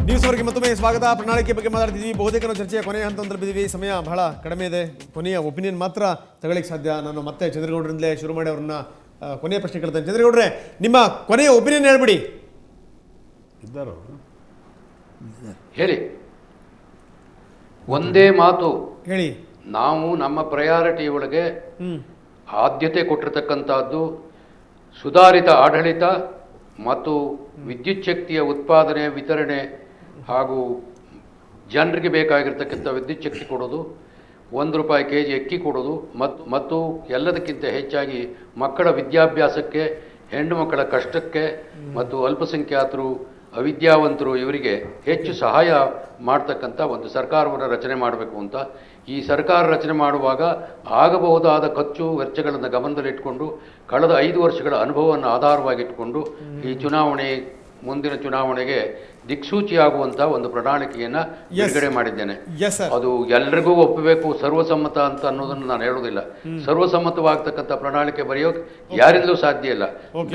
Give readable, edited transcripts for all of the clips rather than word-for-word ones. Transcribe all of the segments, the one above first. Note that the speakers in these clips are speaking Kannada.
ನ್ಯೂಸ್ ಅವರಿಗೆ ಮತ್ತೊಮ್ಮೆ ಸ್ವಾಗತ. ಪ್ರಣಾಳಿಕೆ ಬಗ್ಗೆ ಮಾತಾಡ್ತಿದ್ವಿ. ಬಹುತೇಕ ನಾವು ಚರ್ಚೆಯ ಕೊನೆಯ ಹಂತದಲ್ಲಿ ಬಿದ್ದೀವಿ. ಸಮಯ ಬಹಳ ಕಡಿಮೆ ಇದೆ. ಕೊನೆಯ ಒಪಿನಿಯನ್ ಮಾತ್ರ ತಗೊಳ್ಳಿಕ್ಕೆ ಸಾಧ್ಯ. ನಾನು ಮತ್ತೆ ಚಂದ್ರಗೌಡರಿಂದಲೇ ಶುರು ಮಾಡಿ ಅವ್ರನ್ನ ಕೊನೆಯ ಪ್ರಶ್ನೆ ಕೇಳ್ತೇನೆ. ಚಂದ್ರಗೌಡ್ರೆ, ನಿಮ್ಮ ಕೊನೆಯ ಒಪಿನಿಯನ್ ಹೇಳ್ಬಿಡಿ. ಇದ್ದಾರೋ ಹೇಳಿ. ಒಂದೇ ಮಾತು ಹೇಳಿ. ನಾವು ನಮ್ಮ ಪ್ರಯಾರಿಟಿ ಒಳಗೆ ಆದ್ಯತೆ ಕೊಟ್ಟಿರ್ತಕ್ಕಂಥದ್ದು ಸುಧಾರಿತ ಆಡಳಿತ ಮತ್ತು ವಿದ್ಯುತ್ ಶಕ್ತಿಯ ಉತ್ಪಾದನೆ, ವಿತರಣೆ ಹಾಗೂ ಜನರಿಗೆ ಬೇಕಾಗಿರ್ತಕ್ಕಂಥ ವಿದ್ಯುತ್ ಶಕ್ತಿ ಕೊಡೋದು, ₹1 kg ಅಕ್ಕಿ ಕೊಡೋದು ಮತ್ತು ಎಲ್ಲದಕ್ಕಿಂತ ಹೆಚ್ಚಾಗಿ ಮಕ್ಕಳ ವಿದ್ಯಾಭ್ಯಾಸಕ್ಕೆ, ಹೆಣ್ಣು ಮಕ್ಕಳ ಕಷ್ಟಕ್ಕೆ ಮತ್ತು ಅಲ್ಪಸಂಖ್ಯಾತರು, ಅವಿದ್ಯಾವಂತರು ಇವರಿಗೆ ಹೆಚ್ಚು ಸಹಾಯ ಮಾಡ್ತಕ್ಕಂಥ ಒಂದು ಸರ್ಕಾರವನ್ನು ರಚನೆ ಮಾಡಬೇಕು ಅಂತ. ಈ ಸರ್ಕಾರ ರಚನೆ ಮಾಡುವಾಗ ಆಗಬಹುದಾದ ಖರ್ಚು ವೆಚ್ಚಗಳನ್ನು ಗಮನದಲ್ಲಿಟ್ಟುಕೊಂಡು ಕಳೆದ 5 ವರ್ಷಗಳ ಅನುಭವವನ್ನು ಆಧಾರವಾಗಿಟ್ಟುಕೊಂಡು ಈ ಚುನಾವಣೆ, ಮುಂದಿನ ಚುನಾವಣೆಗೆ ದಿಕ್ಸೂಚಿಯಾಗುವಂಥ ಒಂದು ಪ್ರಣಾಳಿಕೆಯನ್ನು ಬಿಡುಗಡೆ ಮಾಡಿದ್ದೇನೆ. ಅದು ಎಲ್ರಿಗೂ ಒಪ್ಪಬೇಕು, ಸರ್ವಸಮ್ಮತ ಅಂತ ಅನ್ನೋದನ್ನು ನಾನು ಹೇಳೋದಿಲ್ಲ. ಸರ್ವಸಮ್ಮತವಾಗ್ತಕ್ಕಂಥ ಪ್ರಣಾಳಿಕೆ ಬರೆಯೋಕೆ ಯಾರಿಂದಲೂ ಸಾಧ್ಯ ಇಲ್ಲ.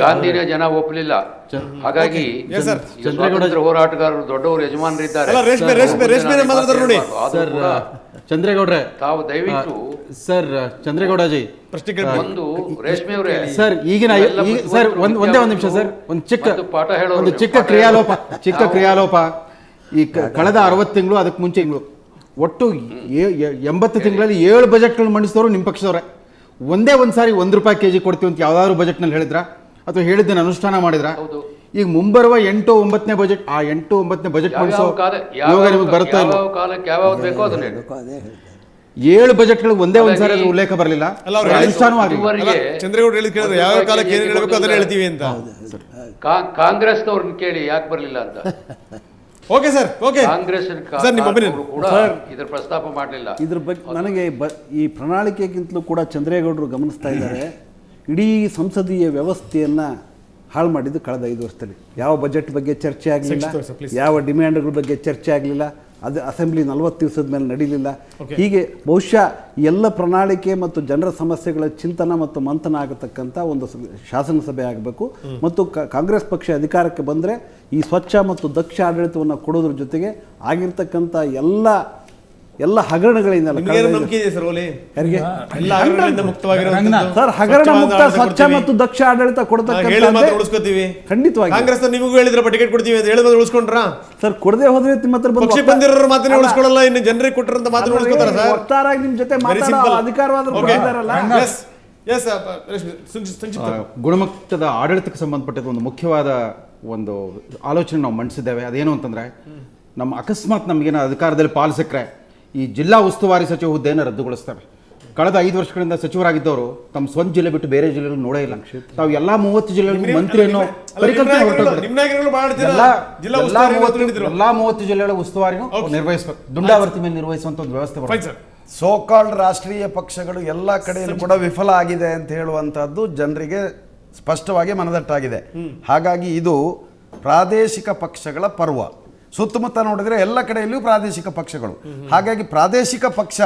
ಗಾಂಧಿನೇ ಜನ ಒಪ್ಪಲಿಲ್ಲ. ಹಾಗಾಗಿ ಸ್ವಾತಂತ್ರ್ಯ ಹೋರಾಟಗಾರರು ದೊಡ್ಡವರು ಯಜಮಾನರಿದ್ದಾರೆ. ಚಂದ್ರೇಗೌಡ್ರೆ, ತಾವು ದಯವಿಟ್ಟು ಸರ್ ಚಂದ್ರೇಗೌಡಜಿ ಒಂದು ರೇಷ್ಮೆ ಅವರೇ ಸರ್ ಈಗಿನ ಸರ್ ಒಂದೇ ಒಂದು ನಿಮಿಷ ಸರ್, ಒಂದು ಚಿಕ್ಕ ಕ್ರಿಯಾಲೋಪ. ಈ ಕಳೆದ 60 ತಿಂಗಳು, ಅದಕ್ಕೆ ಮುಂಚೆ ಒಟ್ಟು 80 ತಿಂಗಳಲ್ಲಿ 7 ಬಜೆಟ್ಗಳು ಮಂಡಿಸಿದವರು ನಿಮ್ಮ ಪಕ್ಷದವರೇ. ಒಂದೇ ಒಂದ್ಸಾರಿ ₹1 kg ಕೊಡ್ತೀವಿ ಅಂತ ಯಾವ್ದಾದ್ರು ಬಜೆಟ್ನಲ್ಲಿ ಹೇಳಿದ್ರ ಅಥವಾ ಹೇಳಿದ್ದನ್ನು ಅನುಷ್ಠಾನ ಮಾಡಿದ್ರ? ಈಗ ಮುಂಬರುವ 8-9ನೇ ಬಜೆಟ್, ಆ 8-9ನೇ ಬಜೆಟ್ ಮಂಡಿಸೋ ಯೋಗ ನಿಮಗೆ ಬರುತ್ತಾ ಇಲ್ಲ? 7 ಬಜೆಟ್ಗಳು ಒಂದೇ ಒಂದ್ಸಾರಿ ಉಲ್ಲೇಖ ಬರಲಿಲ್ಲ, ಅನುಷ್ಠಾನವೂ ಆಗಲಿಲ್ಲ. ಚಂದ್ರಗೌಡ ಹೇಳಿದ್ರೆ ಯಾವ ಕಾಲಕ್ಕೆ ಏನೇನು ಹೇಳಬೇಕು ಅದನ್ನ ಹೇಳ್ತೀವಿ ಅಂತ. ಕಾಂಗ್ರೆಸ್ನವ್ರನ್ನ ಕೇಳಿ ಯಾಕೆ ಬರಲಿಲ್ಲ ಅಂತ. Okay sir, okay. ಕಾಂಗ್ರೆಸ್ ಕೂಡ ಇದ್ರ ಪ್ರಸ್ತಾಪ ಮಾಡಲಿಲ್ಲ. ಇದ್ರ ಬಗ್ಗೆ ನನಗೆ ಈ ಪ್ರಣಾಳಿಕೆಗಿಂತಲೂ ಕೂಡ ಚಂದ್ರೇಗೌಡರು ಗಮನಿಸ್ತಾ ಇದ್ದಾರೆ. ಇಡೀ ಸಂಸದೀಯ ವ್ಯವಸ್ಥೆಯನ್ನ ಹಾಳು ಮಾಡಿದ್ದು ಕಳೆದ 5 ವರ್ಷದಲ್ಲಿ. ಯಾವ ಬಜೆಟ್ ಬಗ್ಗೆ ಚರ್ಚೆ ಆಗಲಿಲ್ಲ, ಯಾವ ಡಿಮ್ಯಾಂಡ್ಗಳ ಬಗ್ಗೆ ಚರ್ಚೆ ಆಗಲಿಲ್ಲ, ಅದು ಅಸೆಂಬ್ಲಿ 40 ದಿವಸದ ಮೇಲೆ ನಡೀಲಿಲ್ಲ. ಹೀಗೆ ಬಹುಶಃ ಎಲ್ಲ ಪ್ರಣಾಳಿಕೆ ಮತ್ತು ಜನರ ಸಮಸ್ಯೆಗಳ ಚಿಂತನ ಮತ್ತು ಮಂಥನ ಆಗತಕ್ಕಂಥ ಒಂದು ಶಾಸನಸಭೆ ಆಗಬೇಕು. ಮತ್ತು ಕಾಂಗ್ರೆಸ್ ಪಕ್ಷ ಅಧಿಕಾರಕ್ಕೆ ಬಂದರೆ ಈ ಸ್ವಚ್ಛ ಮತ್ತು ದಕ್ಷ ಆಡಳಿತವನ್ನು ಕೊಡೋದ್ರ ಜೊತೆಗೆ ಆಗಿರ್ತಕ್ಕಂಥ ಎಲ್ಲ ಹಗರಣಗಳಿಂದ ಸರ್ ಹಗರಣ ಮುಕ್ತ ಸ್ವಚ್ಛ ಮತ್ತು ದಕ್ಷ ಆಡಳಿತ ಕೊಡತಕ್ಕಂಥ ಖಂಡಿತವಾಗಿ ಕಾಂಗ್ರೆಸ್ ನಿಮಗೂ ಹೇಳಿದ್ರಪ್ಪ ಟಿಕೆಟ್ ಕೊಡ್ತೀವಿ ಅಂತ ಹೇಳಿದ್ರೆ ಉಳಿಸ್ಕೊಂಡ್ರ ಸರ್? ಕೊಡದೆ ಹೋದ್ರೆ ನಿಮ್ಮ ಹತ್ರ ಪಕ್ಷ ಬಂದಿರೋರು ಮಾತನ್ನ ಉಳಿಸ್ಕೊಳ್ಳಲ್ಲ, ಇನ್ನು ಜನರಿಗೆ ಕೊಟ್ಟರಂತ ಮಾತನ್ನ ಉಳಿಸ್ಕೊತಾರ ಸರ್. ವಕ್ತಾರಾಗಿ ನಿಮ್ಮ ಜೊತೆ ಮಾತಾಡೋ ಅಧಿಕಾರವಾದರೂ ಕೊಟ್ಟಿದ್ದಾರಲ್ಲ. ಗುಣಮಟ್ಟದ ಆಡಳಿತಕ್ಕೆ ಸಂಬಂಧಪಟ್ಟಿದ ಒಂದು ಮುಖ್ಯವಾದ ಒಂದು ಆಲೋಚನೆ ನಾವು ಮಂಡಿಸಿದ್ದೇವೆ. ಅದೇನು ಅಂತಂದ್ರೆ, ನಮ್ಮ ಅಕಸ್ಮಾತ್ ನಮಗೇನೋ ಅಧಿಕಾರದಲ್ಲಿ ಪಾಲಿಸಿಕ್ರೆ ಈ ಜಿಲ್ಲಾ ಉಸ್ತುವಾರಿ ಸಚಿವ ಹುದ್ದೆಯನ್ನು ರದ್ದುಗೊಳಿಸ್ತವೆ. ಕಳೆದ 5 ವರ್ಷಗಳಿಂದ ಸಚಿವರಾಗಿದ್ದವರು ತಮ್ಮ ಸ್ವಂತ ಜಿಲ್ಲೆ ಬಿಟ್ಟು ಬೇರೆ ಜಿಲ್ಲೆಗಳು ನೋಡೇ ಇಲ್ಲ. ತಾವು ಎಲ್ಲಾ 30 ಜಿಲ್ಲೆಗಳಿಗೂ ಮಂತ್ರಿಯನ್ನು ಪರಿಕಲ್ಪನೆ ಎಲ್ಲಾ 30 ಜಿಲ್ಲೆಗಳ ಉಸ್ತುವಾರಿನೂ ನಿರ್ವಹಿಸಬೇಕು, ದುಂಡಾವರ್ತಿ ಮೇಲೆ ನಿರ್ವಹಿಸುವಂತ ಒಂದು ವ್ಯವಸ್ಥೆ. ಸೋಕಾಲ್ಡ್ ರಾಷ್ಟ್ರೀಯ ಪಕ್ಷಗಳು ಎಲ್ಲ ಕಡೆಯಲ್ಲೂ ಕೂಡ ವಿಫಲ ಆಗಿದೆ ಅಂತ ಹೇಳುವಂತಹದ್ದು ಜನರಿಗೆ ಸ್ಪಷ್ಟವಾಗಿ ಮನದಟ್ಟಾಗಿದೆ. ಹಾಗಾಗಿ ಇದು ಪ್ರಾದೇಶಿಕ ಪಕ್ಷಗಳ ಪರ್ವ. ಸುತ್ತಮುತ್ತ ನೋಡಿದ್ರೆ ಎಲ್ಲ ಕಡೆಯಲ್ಲೂ ಪ್ರಾದೇಶಿಕ ಪಕ್ಷಗಳು. ಹಾಗಾಗಿ ಪ್ರಾದೇಶಿಕ ಪಕ್ಷ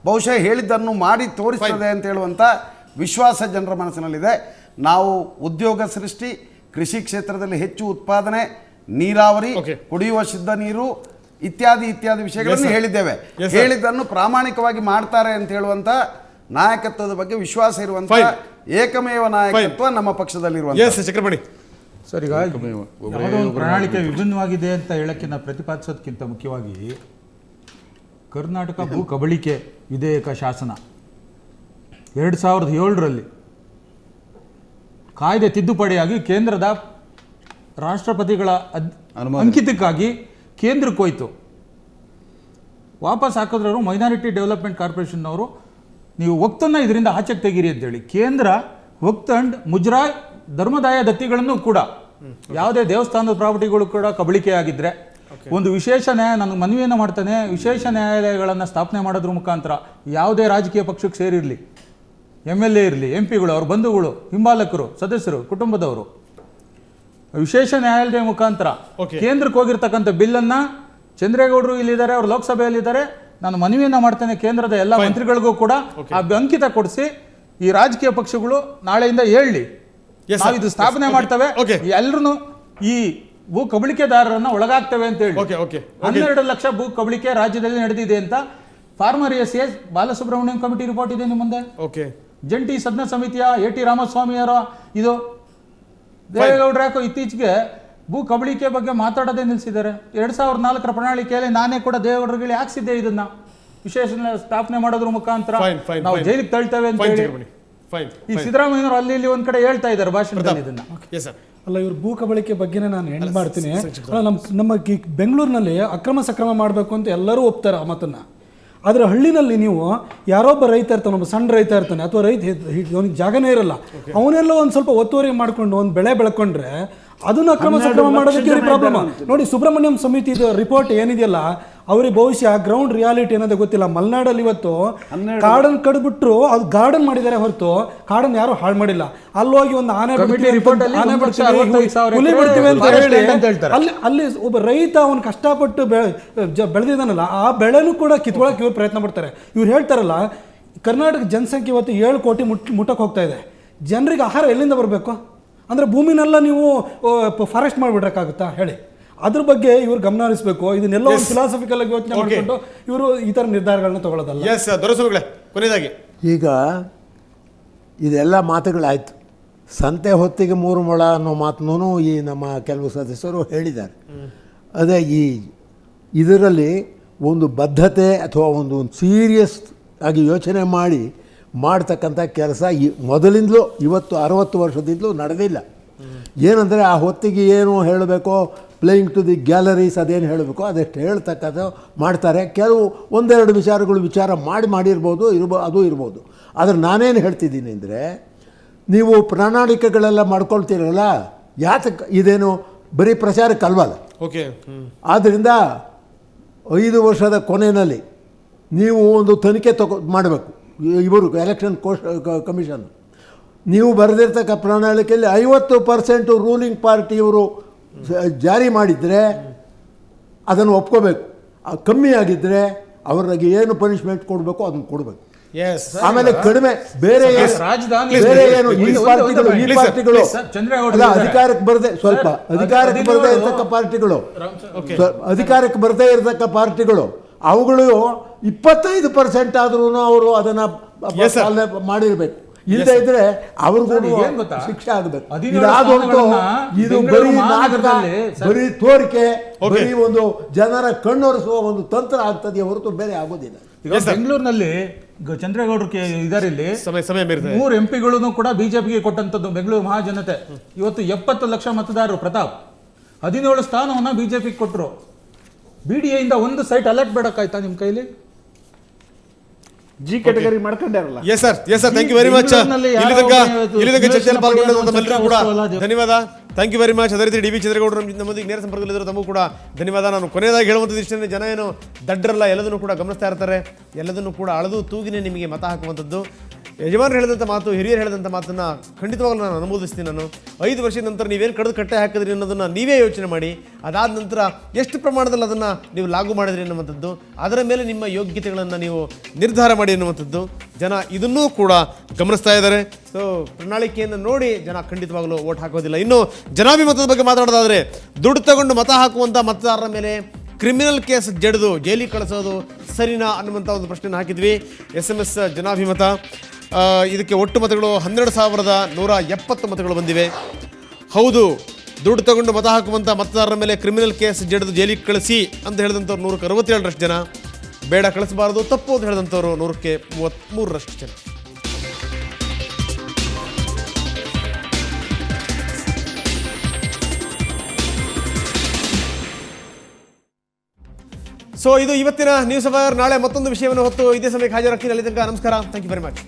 ಬಹುಶಃ ಹೇಳಿದ್ದನ್ನು ಮಾಡಿ ತೋರಿಸ್ತದೆ ಅಂತ ಹೇಳುವಂಥ ವಿಶ್ವಾಸ ಜನರ ಮನಸ್ಸಿನಲ್ಲಿದೆ. ನಾವು ಉದ್ಯೋಗ ಸೃಷ್ಟಿ, ಕೃಷಿ ಕ್ಷೇತ್ರದಲ್ಲಿ ಹೆಚ್ಚು ಉತ್ಪಾದನೆ, ನೀರಾವರಿ, ಕುಡಿಯುವ ಶುದ್ಧ ನೀರು ಇತ್ಯಾದಿ ವಿಷಯಗಳನ್ನು ಹೇಳಿದ್ದೇವೆ. ಹೇಳಿದ್ದನ್ನು ಪ್ರಾಮಾಣಿಕವಾಗಿ ಮಾಡ್ತಾರೆ ಅಂತ ಹೇಳುವಂಥ ನಾಯಕತ್ವದ ಬಗ್ಗೆ ವಿಶ್ವಾಸ ಇರುವಂಥ ಏಕಮೇವ ನಾಯಕತ್ವ ನಮ್ಮ ಪಕ್ಷದಲ್ಲಿರುವಂಥ. ಸರ್, ಈಗ ಯಾವುದೋ ಒಂದು ಪ್ರಣಾಳಿಕೆ ವಿಭಿನ್ನವಾಗಿದೆ ಅಂತ ಹೇಳಕ್ಕೆ ನಾವು ಪ್ರತಿಪಾದಿಸೋದಕ್ಕಿಂತ ಮುಖ್ಯವಾಗಿ ಕರ್ನಾಟಕ ಭೂ ಕಬಳಿಕೆ ವಿಧೇಯಕ ಶಾಸನ 2007ರಲ್ಲಿ ಕಾಯ್ದೆ ತಿದ್ದುಪಡಿಯಾಗಿ ಕೇಂದ್ರದ ರಾಷ್ಟ್ರಪತಿಗಳ ಅಂಕಿತಕ್ಕಾಗಿ ಕೇಂದ್ರಕ್ಕೆ ಹೋಯ್ತು. ವಾಪಸ್ ಹಾಕಿದ್ರು ಮೈನಾರಿಟಿ ಡೆವಲಪ್ಮೆಂಟ್ ಕಾರ್ಪೊರೇಷನ್ನವರು, ನೀವು ವಕ್ತನ್ನು ಇದರಿಂದ ಆಚೆಗೆ ತೆಗೀರಿ ಅಂತೇಳಿ. ಕೇಂದ್ರ ವಕ್ತ್ ಅಂಡ್ ಮುಜರಾಯ್ ಧರ್ಮದಾಯ ದತ್ತಿಗಳನ್ನು ಕೂಡ, ಯಾವುದೇ ದೇವಸ್ಥಾನದ ಪ್ರಾಪರ್ಟಿಗಳು ಕೂಡ ಕಬಳಿಕೆ ಆಗಿದ್ರೆ ಒಂದು ವಿಶೇಷ ನಾನು ಮನವಿಯನ್ನು ಮಾಡ್ತಾನೆ, ವಿಶೇಷ ನ್ಯಾಯಾಲಯಗಳನ್ನು ಸ್ಥಾಪನೆ ಮಾಡೋದ್ರ ಮುಖಾಂತರ ಯಾವುದೇ ರಾಜಕೀಯ ಪಕ್ಷಕ್ಕೆ ಸೇರಿರಲಿ, MLA ಇರಲಿ, MP ಗಳು, ಅವ್ರ ಬಂಧುಗಳು, ಹಿಂಬಾಲಕರು, ಸದಸ್ಯರು, ಕುಟುಂಬದವರು, ವಿಶೇಷ ನ್ಯಾಯಾಲಯದ ಮುಖಾಂತರ ಕೇಂದ್ರಕ್ಕೆ ಹೋಗಿರ್ತಕ್ಕಂಥ ಬಿಲ್ಲನ್ನು ಚಂದ್ರೇಗೌಡರು ಇಲ್ಲಿದ್ದಾರೆ, ಅವರು ಲೋಕಸಭೆಯಲ್ಲಿದ್ದಾರೆ, ನಾನು ಮನವಿಯನ್ನು ಮಾಡ್ತೇನೆ ಕೇಂದ್ರದ ಎಲ್ಲ ಮಂತ್ರಿಗಳಿಗೂ ಕೂಡ ಆ ಅಂಕಿತ ಕೊಡಿಸಿ ಈ ರಾಜಕೀಯ ಪಕ್ಷಗಳು ನಾಳೆಯಿಂದ ಹೇಳಿ ನಾವು ಇದು ಸ್ಥಾಪನೆ ಮಾಡ್ತೇವೆ, ಎಲ್ಲರೂ ಈ ಭೂ ಕಬಳಿಕೆದಾರರನ್ನ ಒಳಗಾಗ್ತವೆ ಅಂತ ಹೇಳಿ. ಓಕೆ ಓಕೆ 12 ಲಕ್ಷ ಭೂ ಕಬಳಿಕೆ ರಾಜ್ಯದಲ್ಲಿ ನಡೆದಿದೆ ಅಂತ former S Balasubramaniam committee report ಇದೆ ನಿಮ್ಮ ಮುಂದೆ. ಓಕೆ ಜಂಟಿ ಸದನ ಸಮಿತಿಯ AT ರಾಮಸ್ವಾಮಿಯವರ ಇದು. ದೇವೇಗೌಡರು ಯಾಕೋ ಇತ್ತೀಚೆಗೆ ಭೂ ಕಬಳಿಕೆ ಬಗ್ಗೆ ಮಾತಾಡೋದೇ ನಿಲ್ಲಿಸಿದ್ದಾರೆ. 2004ರ ಪ್ರಣಾಳಿಕೆಯಲ್ಲಿ ನಾನೇ ಕೂಡ ದೇವೇಗೌಡರಿಗೆ ಹಾಕ್ಸಿದ್ದೆ ಇದನ್ನ, ವಿಶೇಷ ಸ್ಥಾಪನೆ ಮಾಡೋದ್ರ ಮುಖಾಂತರ ನಾವು ಜೈಲಿಗೆ ತಳ್ತೇವೆ ಅಂತ ಹೇಳಿ. ಈ ಸಿದ್ದರಾಮಯ್ಯನವರು ಅಲ್ಲಿ ಇಲ್ಲಿ ಒಂದ್ ಕಡೆ ಹೇಳ್ತಾ ಇದ್ದಾರೆ ಭಾಷಣದಲ್ಲಿ ಇದನ್ನ. ಅಲ್ಲ, ಇವ್ರು ಭೂ ಕಬಳಿಕೆ ಬಗ್ಗೆನೇ ನಾನು ಎಂಡ್ ಮಾಡ್ತೀನಿ. ಅಲ್ಲ, ನಮ್ಮ ಬೆಂಗಳೂರಿನಲ್ಲಿ ಅಕ್ರಮ ಸಕ್ರಮ ಮಾಡಬೇಕು ಅಂತ ಎಲ್ಲರೂ ಒಪ್ತಾರೆ ಆ ಮಾತನ್ನ. ಆದರೆ ಹಳ್ಳಿನಲ್ಲಿ ನೀವು ಯಾರೊಬ್ಬ ರೈತ ಇರ್ತಾನೆ, ಒಬ್ಬ ಸಣ್ಣ ರೈತ ಇರ್ತಾನೆ, ಅಥವಾ ರೈತ ಅವನಿಗೆ ಜಾಗನೇ ಇರಲ್ಲ, ಅವನೆಲ್ಲ ಒಂದು ಸ್ವಲ್ಪ ಒತ್ತುವರಿ ಮಾಡ್ಕೊಂಡು ಒಂದು ಬೆಳೆ ಬೆಳ್ಕೊಂಡ್ರೆ ಅದನ್ನ ಅಕ್ರಮ ಸಕ್ರಮ ಮಾಡೋದಕ್ಕೆ ಪ್ರಾಬ್ಲಮ್. ನೋಡಿ, ಸುಬ್ರಹ್ಮಣ್ಯಂ ಸಮಿತಿದು ರಿಪೋರ್ಟ್ ಏನಿದೆಯಲ್ಲ, ಅವ್ರಿಗೆ ಬಹುಶಃ ಗ್ರೌಂಡ್ ರಿಯಾಲಿಟಿ ಅನ್ನೋದು ಗೊತ್ತಿಲ್ಲ. ಮಲೆನಾಡಲ್ಲಿ ಇವತ್ತು ಕಾಡನ್ ಕಡ್ಬಿಟ್ರು, ಅದು ಗಾರ್ಡನ್ ಮಾಡಿದ್ದಾರೆ ಹೊರತು ಕಾಡನ್ ಯಾರು ಹಾಳು ಮಾಡಿಲ್ಲ. ಅಲ್ಲೋಗಿ ಒಂದು ಆನೆ ಬಿಡ್ತೀವಿ ಅಂತ ಹೇಳಿ ಅಲ್ಲಿ ಒಬ್ಬ ರೈತ ಅವನು ಕಷ್ಟಪಟ್ಟು ಬೆಳೆದಿದ್ದಾನಲ್ಲ, ಆ ಬೆಳೆನೂ ಕೂಡ ಕಿತ್ಕೊಳಕ್ಕೆ ಇವ್ರು ಪ್ರಯತ್ನ ಪಡ್ತಾರೆ. ಇವ್ರು ಹೇಳ್ತಾರಲ್ಲ, ಕರ್ನಾಟಕ ಜನಸಂಖ್ಯೆ ಇವತ್ತು 7 ಕೋಟಿ ಮುಟ್ಟಕ್ಕೆ ಹೋಗ್ತಾ ಇದೆ. ಜನರಿಗೆ ಆಹಾರ ಎಲ್ಲಿಂದ ಬರಬೇಕು? ಅಂದರೆ ಭೂಮಿನೆಲ್ಲ ನೀವು ಫಾರೆಸ್ಟ್ ಮಾಡಿಬಿಡ್ರಕ್ಕಾಗುತ್ತಾ ಹೇಳಿ? ಅದ್ರ ಬಗ್ಗೆ ಇವ್ರು ಗಮನ ಹರಿಸಬೇಕು. ಇದನ್ನೆಲ್ಲ ಒಂದು ಫಿಲಾಸಫಿಕಲ್ ಆಗಿ ಯೋಚನೆ ಮಾಡಿಕೊಂಡು ಇವರು ಈ ಥರ ನಿರ್ಧಾರಗಳನ್ನ ತಗೊಳ್ಳೋದಲ್ಲ. ಕೊನೆಯದಾಗಿ ಈಗ ಇದೆಲ್ಲ ಮಾತುಗಳಾಯಿತು. ಸಂತೆ ಹೊತ್ತಿಗೆ 3 ಮೊಳ ಅನ್ನೋ ಮಾತನ್ನೂ ಈ ನಮ್ಮ ಕೆಲವು ಸದಸ್ಯರು ಹೇಳಿದ್ದಾರೆ. ಅದೇ ಇದರಲ್ಲಿ ಒಂದು ಬದ್ಧತೆ ಅಥವಾ ಒಂದು ಸೀರಿಯಸ್ ಆಗಿ ಯೋಚನೆ ಮಾಡ್ತಕ್ಕಂಥ ಕೆಲಸ ಮೊದಲಿಂದಲೂ ಇವತ್ತು 60 ವರ್ಷದಿಂದಲೂ ನಡೆದಿಲ್ಲ. ಏನಂದರೆ ಆ ಹೊತ್ತಿಗೆ ಏನು ಹೇಳಬೇಕೋ, ಪ್ಲೇಯಿಂಗ್ ಟು ದಿ ಗ್ಯಾಲರೀಸ್ ಅದೇನು ಹೇಳಬೇಕೋ ಅದಷ್ಟು ಹೇಳ್ತಕ್ಕಂಥ ಮಾಡ್ತಾರೆ. ಕೆಲವು ಒಂದೆರಡು ವಿಚಾರ ಮಾಡಿರ್ಬೋದು, ಅದು ಇರ್ಬೋದು. ಆದರೆ ನಾನೇನು ಹೇಳ್ತಿದ್ದೀನಿ ಅಂದರೆ, ನೀವು ಪ್ರಣಾಳಿಕೆಗಳೆಲ್ಲ ಮಾಡ್ಕೊಳ್ತೀರಲ್ಲ, ಯಾತಕ್ಕೆ ಇದೇನು ಬರೀ ಪ್ರಚಾರಕ್ಕಲ್ವಲ್ಲ. ಓಕೆ. ಆದ್ದರಿಂದ 5 ವರ್ಷದ ಕೊನೆಯಲ್ಲಿ ನೀವು ಒಂದು ತನಿಖೆ ಮಾಡಬೇಕು. ಇವರು ಎಲೆಕ್ಷನ್ ಕಮಿಷನ್ ನೀವು ಬರೆದಿರ್ತಕ್ಕ ಪ್ರಣಾಳಿಕೆಯಲ್ಲಿ 50% ರೂಲಿಂಗ್ ಪಾರ್ಟಿಯವರು ಜಾರಿ ಮಾಡಿದರೆ ಅದನ್ನು ಒಪ್ಕೋಬೇಕು. ಕಮ್ಮಿ ಆಗಿದ್ದರೆ ಅವ್ರಿಗೆ ಏನು ಪನಿಷ್ಮೆಂಟ್ ಕೊಡಬೇಕು ಅದನ್ನು ಕೊಡಬೇಕು. ಆಮೇಲೆ ಕಡಿಮೆ ಬೇರೆ ಏನು ಈ ಪಾರ್ಟಿಗಳು ಅಧಿಕಾರಕ್ಕೆ ಬರದೆ ಅಧಿಕಾರಕ್ಕೆ ಬರದೇ ಇರ್ತಕ್ಕ ಪಾರ್ಟಿಗಳು ಅವುಗಳು 25% ಆದ್ರೂ ಅವರು ಅದನ್ನ ಮಾಡಿರ್ಬೇಕು. ಇಲ್ಲದೆ ಇದ್ರೆ ಅವ್ರಿಗೂ ಶಿಕ್ಷೆ ಆಗಬೇಕು. ಇದು ಬರೀ ನಾಟಕ, ಬರೀ ತೋರಿಕೆ, ಬರೀ ಒಂದು ಜನರ ಕಣ್ಣೊರೆಸುವ ಒಂದು ತಂತ್ರ ಆಗ್ತದೆ ಹೊರತು ಬೇರೆ ಆಗೋದಿಲ್ಲ. ಬೆಂಗಳೂರಿನಲ್ಲಿ ಚಂದ್ರೇಗೌಡರು ಇದಾರೆ, ಇಲ್ಲಿ 3 MP ಕೂಡ ಬಿಜೆಪಿಗೆ ಕೊಟ್ಟಂತದ್ದು ಬೆಂಗಳೂರು ಮಹಾಜನತೆ. ಇವತ್ತು 70 ಲಕ್ಷ ಮತದಾರರು. ಪ್ರತಾಪ್ 17 ಸ್ಥಾನವನ್ನ ಬಿಜೆಪಿಗೆ ಕೊಟ್ಟರು. BDA ಒಂದು ಸೈಟ್ ಅಲರ್ಟ್ ಬೇಡಕ್ಕಾಯ್ತಾ ನಿಮ್ಮ ಕೈಲಿ? ಜಿ ಕ್ಯಾಟಗರಿ ಮಾಡ್ಕೊಂಡಾರಲ್ಲ. Yes sir, thank you very much. ಇಲ್ಲಿ ಚರ್ಚೆಯಲ್ಲಿ ಪಾಲ್ಗೊಂಡಿರುವಂತಹ ಕೂಡ ಧನ್ಯವಾದ. Thank you very much. ಅದೇ ರೀತಿ DV ಚಂದ್ರೇಗೌಡರು ನಮ್ಮೊಂದಿಗೆ ನೇರ ಸಂಪರ್ಕದಲ್ಲಿದ್ದರು, ತಮಗೂ ಕೂಡ ಧನ್ಯವಾದ. ನಾನು ಕೊನೆಯದಾಗಿ ಹೇಳುವಂಥದ್ದು ಇಷ್ಟೇ, ಜನ ಏನು ದಡ್ಡರಲ್ಲ, ಎಲ್ಲದನ್ನು ಕೂಡ ಗಮನಿಸ್ತಾ ಇರ್ತಾರೆ, ಎಲ್ಲದನ್ನು ಕೂಡ ಅಳೆದು ತೂಗಿನೇ ನಿಮಗೆ ಮತ ಹಾಕುವಂಥದ್ದು. ಯಜಮಾನರು ಹೇಳಿದಂಥ ಮಾತು, ಹಿರಿಯರು ಹೇಳಿದಂಥ ಮಾತನ್ನು ಖಂಡಿತವಾಗಲೂ ನಾನು ಅನುಮೋದಿಸ್ತೀನಿ. ನಾನು 5 ವರ್ಷದ ನಂತರ ನೀವೇನು ಕಡಿದು ಕಟ್ಟೆ ಹಾಕಿದ್ರಿ ಅನ್ನೋದನ್ನು ನೀವೇ ಯೋಚನೆ ಮಾಡಿ. ಅದಾದ ನಂತರ ಎಷ್ಟು ಪ್ರಮಾಣದಲ್ಲಿ ಅದನ್ನು ನೀವು ಲಾಗು ಮಾಡಿದ್ರಿ ಅನ್ನುವಂಥದ್ದು, ಅದರ ಮೇಲೆ ನಿಮ್ಮ ಯೋಗ್ಯತೆಗಳನ್ನು ನೀವು ನಿರ್ಧಾರ ಮಾಡಿ ಅನ್ನುವಂಥದ್ದು ಜನ ಇದನ್ನೂ ಕೂಡ ಗಮನಿಸ್ತಾ ಇದ್ದಾರೆ. ಸೊ ಪ್ರಣಾಳಿಕೆಯನ್ನು ನೋಡಿ ಜನ ಖಂಡಿತವಾಗಲೂ ವೋಟ್ ಹಾಕೋದಿಲ್ಲ. ಇನ್ನು ಜನಾಭಿಮತದ ಬಗ್ಗೆ ಮಾತಾಡೋದಾದರೆ, ದುಡ್ಡು ತಗೊಂಡು ಮತ ಹಾಕುವಂಥ ಮತದಾರರ ಮೇಲೆ ಕ್ರಿಮಿನಲ್ ಕೇಸ್ ಜಡಿದು ಜೈಲಿಗೆ ಕಳಿಸೋದು ಸರಿನಾ ಅನ್ನುವಂಥ ಒಂದು ಪ್ರಶ್ನೆಯನ್ನು ಹಾಕಿದ್ವಿ. SMS ಜನಾಭಿಮತ. ಇದಕ್ಕೆ ಒಟ್ಟು ಮತಗಳು 12,170 ಮತಗಳು ಬಂದಿವೆ. ಹೌದು, ದುಡ್ಡು ತಗೊಂಡು ಮತ ಹಾಕುವಂಥ ಮತದಾರರ ಮೇಲೆ ಕ್ರಿಮಿನಲ್ ಕೇಸ್ ಜಡಿದು ಜೈಲಿಗೆ ಕಳಿಸಿ ಅಂತ ಹೇಳಿದಂಥವ್ರು 167ರಷ್ಟು ಜನ, ಬೇಡ ಕಳಿಸಬಾರದು ತಪ್ಪು ಅಂತ ಹೇಳಿದಂಥವ್ರು 100ಕ್ಕೆ 33ರಷ್ಟು ಜನ. ಸೊ ಇದು ಇವತ್ತಿನ ನ್ಯೂಸ್ ಅವರ್. ನಾಳೆ ಮತ್ತೊಂದು ವಿಷಯವನ್ನು ಹೊತ್ತು ಇದೇ ಸಮಯಕ್ಕೆ ಹಾಜರಾಗ್ತೀನಿ. ಅಲ್ಲಿ ತನಕ ನಮಸ್ಕಾರ. Thank you very much.